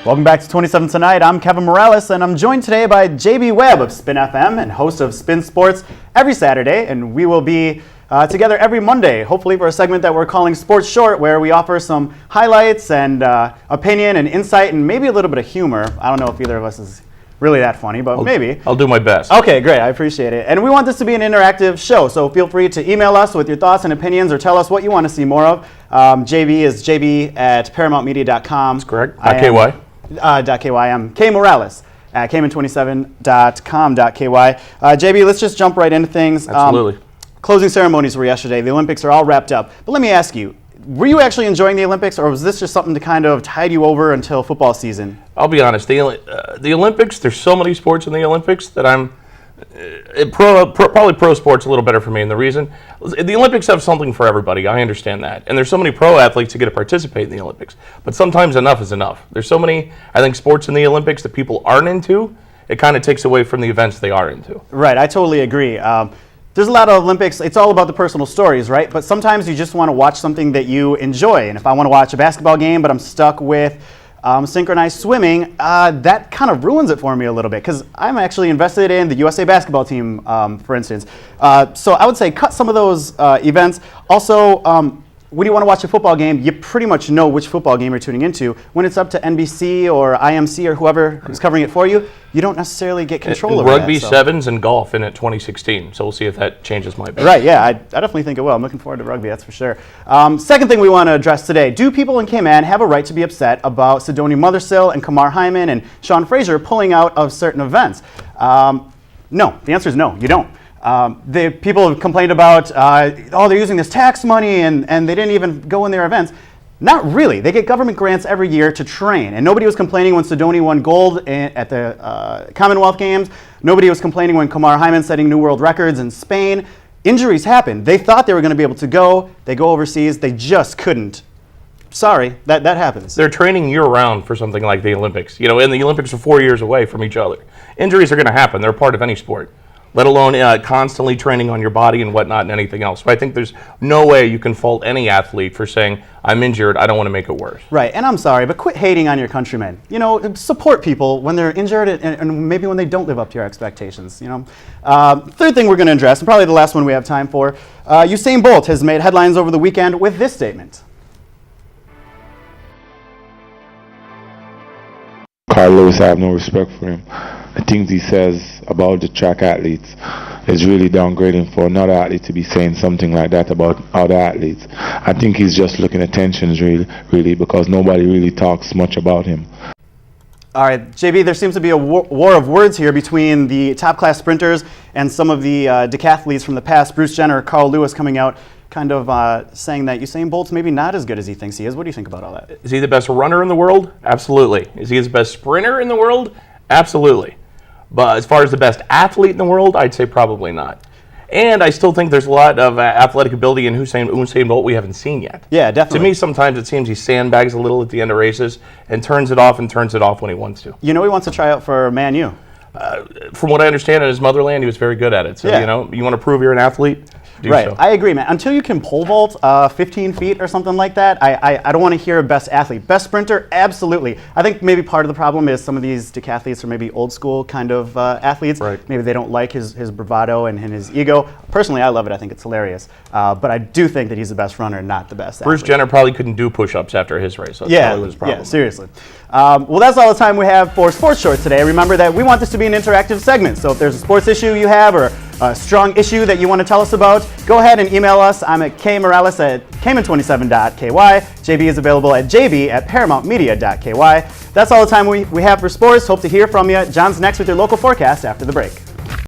Welcome back to 27 Tonight. I'm Kevin Morales, and I'm joined today by JB Webb of Spin FM and host of Spin Sports every Saturday, and we will be together every Monday, hopefully for a segment that we're calling Sports Short, where we offer some highlights and opinion and insight and maybe a little bit of humor. I don't know if either of us is really that funny, but maybe. I'll do my best. Okay, great. I appreciate it. And we want this to be an interactive show, so feel free to email us with your thoughts and opinions or tell us what you want to see more of. JB is jb@paramountmedia.com. That's correct. .ky. I'm K Morales at Cayman27.com.ky. JB, let's just jump right into things. Absolutely. Closing ceremonies were yesterday. The Olympics are all wrapped up. But let me ask you, were you actually enjoying the Olympics, or was this just something to kind of tide you over until football season? I'll be honest. The Olympics, there's so many sports in the Olympics that probably pro sports a little better for me. And the reason, the Olympics have something for everybody. I understand that. And there's so many pro athletes who get to participate in the Olympics. But sometimes enough is enough. There's so many, I think, sports in the Olympics that people aren't into. It kind of takes away from the events they are into. Right, I totally agree. There's a lot of Olympics, it's all about the personal stories, right? But sometimes you just want to watch something that you enjoy. And if I want to watch a basketball game, but I'm stuck with synchronized swimming, that kind of ruins it for me a little bit, because I'm actually invested in the USA basketball team, for instance. So I would say cut some of those events. Also, when you want to watch a football game, you pretty much know which football game you're tuning into. When it's up to NBC or IMC or whoever is covering it for you, you don't necessarily get control over rugby that. Sevens and golf in at 2016, so we'll see if that changes my opinion. Right, yeah, I definitely think it will. I'm looking forward to rugby, that's for sure. Second thing we want to address today, do people in Cayman have a right to be upset about Sidonie Mothersill and Kamar Hyman and Sean Fraser pulling out of certain events? No, the answer is no, you don't. The people have complained about, they're using this tax money and they didn't even go in their events. Not really. They get government grants every year to train. And nobody was complaining when Sidonie won gold at the Commonwealth Games. Nobody was complaining when Kamar Hyman setting new world records in Spain. Injuries happen. They thought they were going to be able to go. They go overseas. They just couldn't. Sorry, that happens. They're training year-round for something like the Olympics. You know, and the Olympics are 4 years away from each other. Injuries are going to happen. They're a part of any sport, let alone constantly training on your body and whatnot and anything else. So I think there's no way you can fault any athlete for saying, I'm injured, I don't want to make it worse. Right, and I'm sorry, but quit hating on your countrymen. You know, support people when they're injured and maybe when they don't live up to your expectations, you know. Third thing we're going to address, and probably the last one we have time for, Usain Bolt has made headlines over the weekend with this statement. Carl Lewis, I have no respect for him. The things he says about the track athletes is really downgrading for another athlete to be saying something like that about other athletes. I think he's just looking at tensions really because nobody really talks much about him. All right, JB, there seems to be a war of words here between the top-class sprinters and some of the decathletes from the past. Bruce Jenner, Carl Lewis coming out kind of saying that Usain Bolt's maybe not as good as he thinks he is. What do you think about all that? Is he the best runner in the world? Absolutely. Is he the best sprinter in the world? Absolutely. But as far as the best athlete in the world, I'd say probably not. And I still think there's a lot of athletic ability in Usain Bolt we haven't seen yet. Yeah, definitely. To me, sometimes it seems he sandbags a little at the end of races and turns it off when he wants to. You know, he wants to try out for Man U. From what I understand, in his motherland, he was very good at it. So, yeah. You know, you want to prove you're an athlete? Right, so. I agree, man. Until you can pole vault 15 feet or something like that, I don't want to hear best athlete. Best sprinter, absolutely. I think maybe part of the problem is some of these decathletes are maybe old school kind of athletes. Right. Maybe they don't like his bravado and his ego. Personally, I love it. I think it's hilarious. But I do think that he's the best runner, not the best Bruce athlete. Jenner probably couldn't do push-ups after his race. So that's probably his problem. Yeah, seriously. Well, that's all the time we have for Sports Short today. Remember that we want this to be an interactive segment. So if there's a sports issue you have or a strong issue that you want to tell us about, go ahead and email us. I'm at Cayman27.ky. JB is available at jb@paramountmedia.ky. That's all the time we have for sports. Hope to hear from you. John's next with your local forecast after the break.